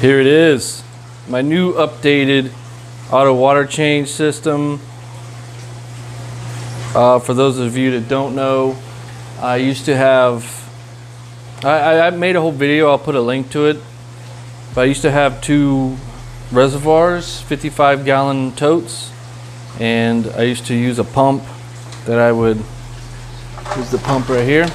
Here it is, my new updated auto water change system. For those of you that don't know, I used to have, I made a whole video, I'll put a link to it, but I used to have 2 reservoirs, 55-gallon totes, and I used to use a pump that I would, here's the pump right here.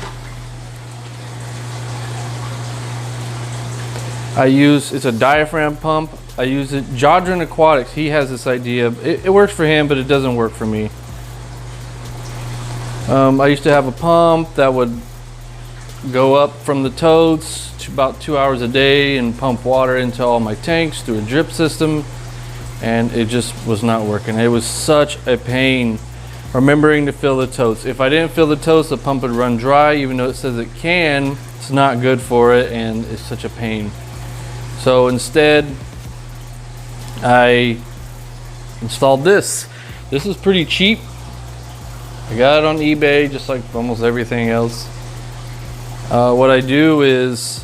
It's a diaphragm pump. I use it, Jodron Aquatics, he has this idea. It works for him, but it doesn't work for me. I used to have a pump that would go up from the totes to about 2 hours a day and pump water into all my tanks through a drip system, and it just was not working. It was such a pain remembering to fill the totes. If I didn't fill the totes, the pump would run dry, even though it says it can. It's not good for it, and it's such a pain. So instead, I installed this. This is pretty cheap. I got it on eBay, just like almost everything else. What I do is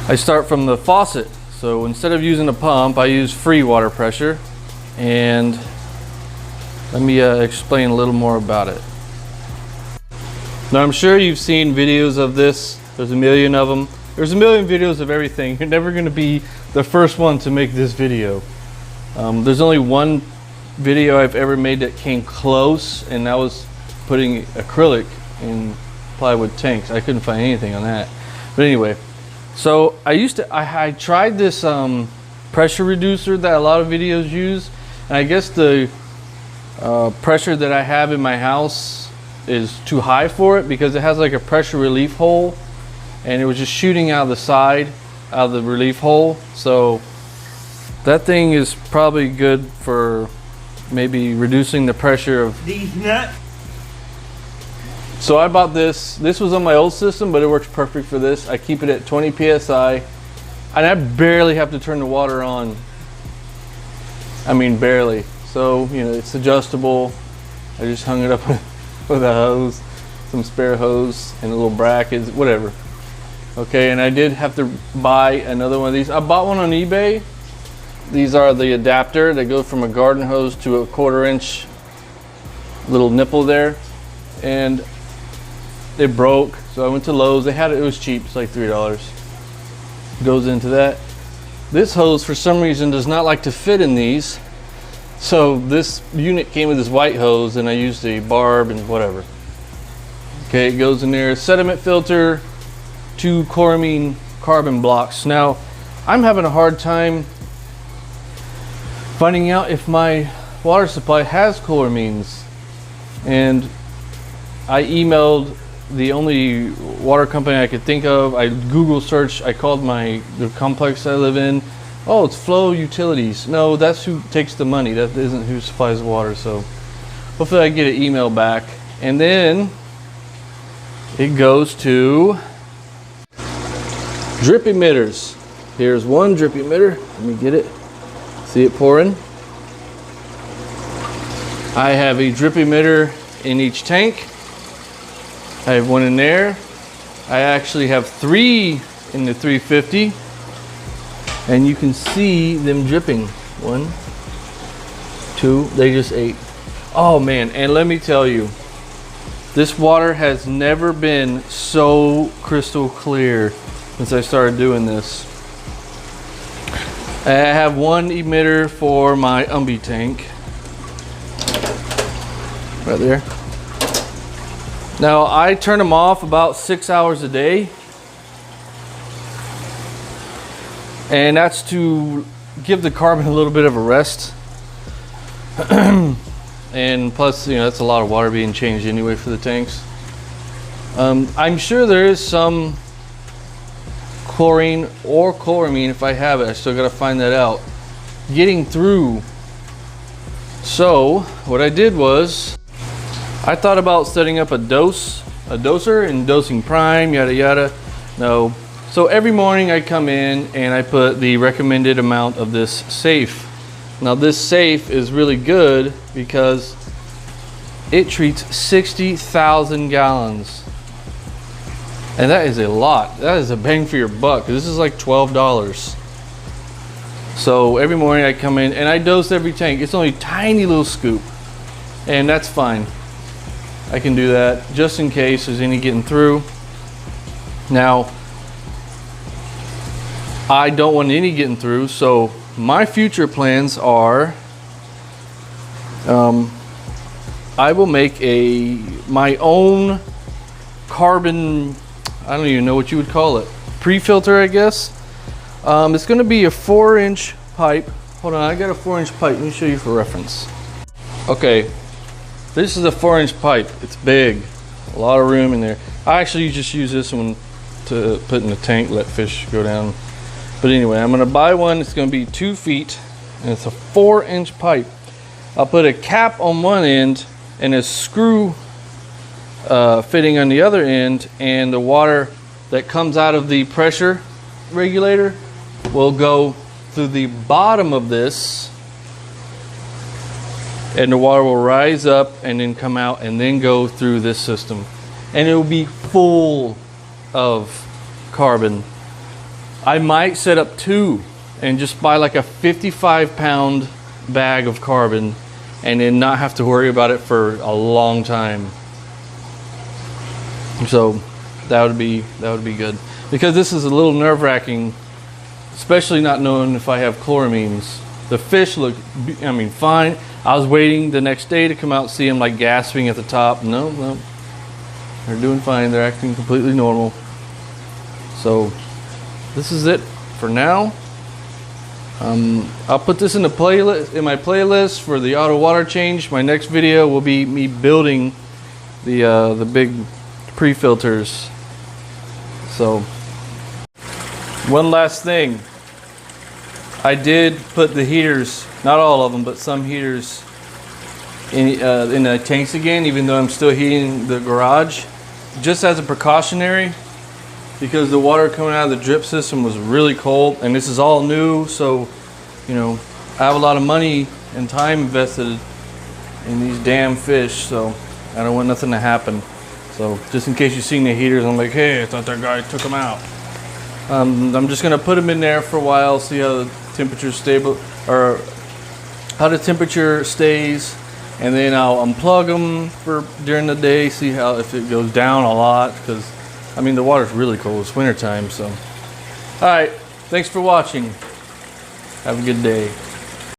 I start from the faucet. So instead of using a pump, I use free water pressure. And let me explain a little more about it. Now, I'm sure you've seen videos of this. There's a million of them. There's a million videos of everything. You're never going to be the first one to make this video. There's only one video I've ever made that came close, and that was putting acrylic in plywood tanks. I couldn't find anything on that. But anyway, so I tried this pressure reducer that a lot of videos use, and I guess the pressure that I have in my house is too high for it, because it has like a pressure relief hole, and it was just shooting out the side out of the relief hole. So that thing is probably good for maybe reducing the pressure of these nuts. So I bought this. This was on my old system, but it works perfect for this. I keep it at 20 psi, and I barely have to turn the water on. I mean, barely. So, you know, it's adjustable. I just hung it up with a hose, some spare hose, and a little bracket, whatever. Okay, and I did have to buy another one of these. I bought one on eBay. These are the adapter that go from a garden hose to a 1/4 inch little nipple there, and it broke. So I went to Lowe's. They had it. It was cheap. It's like $3. Goes into that. This hose, for some reason, does not like to fit in these. So this unit came with this white hose, and I used a barb and whatever. Okay, it goes in there. Sediment filter, 2 chloramine carbon blocks. Now, I'm having a hard time finding out if my water supply has chloramines, and I emailed the only water company I could think of. I Google searched, I called the complex I live in. Oh, it's Flow Utilities. No, that's who takes the money. That isn't who supplies the water. So hopefully I get an email back. And then it goes to drip emitters. Here's one drip emitter. Let me get it. See it pouring? I have a drip emitter in each tank. I have one in there. I actually have 3 in the 350. And you can see them dripping. 1, 2, they just ate. Oh man, and let me tell you, this water has never been so crystal clear since I started doing this. I have one emitter for my Umbi tank. Right there. Now I turn them off about 6 hours a day. And that's to give the carbon a little bit of a rest. And plus, you know, that's a lot of water being changed anyway for the tanks. I'm sure there is some chlorine or chloramine. If I have it, I still gotta find that out, getting through. So what I did was I thought about setting up a doser and dosing prime, yada yada. No. So every morning I come in and I put the recommended amount of this safe. Now this safe is really good because it treats 60,000 gallons. And that is a lot. That is a bang for your buck. This is like $12. So every morning I come in and I dose every tank. It's only a tiny little scoop, and that's fine. I can do that just in case there's any getting through. Now, I don't want any getting through, so my future plans are I will make my own carbon, I don't even know what you would call it, pre-filter, I guess. It's going to be a 4-inch pipe. Hold on, I got a 4-inch pipe. Let me show you for reference. Okay, this is a 4-inch pipe. It's big, a lot of room in there. I actually just use this one to put in the tank, let fish go down. But anyway, I'm going to buy one. It's going to be 2 feet, and it's a 4-inch pipe. I'll put a cap on one end and a screw fitting on the other end, and the water that comes out of the pressure regulator will go through the bottom of this, and the water will rise up and then come out and then go through this system, and it will be full of carbon. I might set up 2 and just buy like a 55-pound bag of carbon and then not have to worry about it for a long time. So that would be good, because this is a little nerve-wracking, especially not knowing if I have chloramines. The fish look, I mean, fine. I was waiting the next day to come out and see them like gasping at the top. No, they're doing fine. They're acting completely normal. So this is it for now. I'll put this in my playlist for the auto water change. My next video will be me building the big pre-filters. So one last thing, I did put the heaters, not all of them, but some heaters in the tanks again, even though I'm still heating the garage, just as a precautionary, because the water coming out of the drip system was really cold, and this is all new. So, you know, I have a lot of money and time invested in these damn fish, so I don't want nothing to happen. So just in case you've seen the heaters, I'm like, hey, I thought that guy took them out. I'm just gonna put them in there for a while, see how the temperature stable, or how the temperature stays, and then I'll unplug them for during the day, see how, if it goes down a lot, because I mean the water's really cold. It's winter time. So all right, thanks for watching. Have a good day.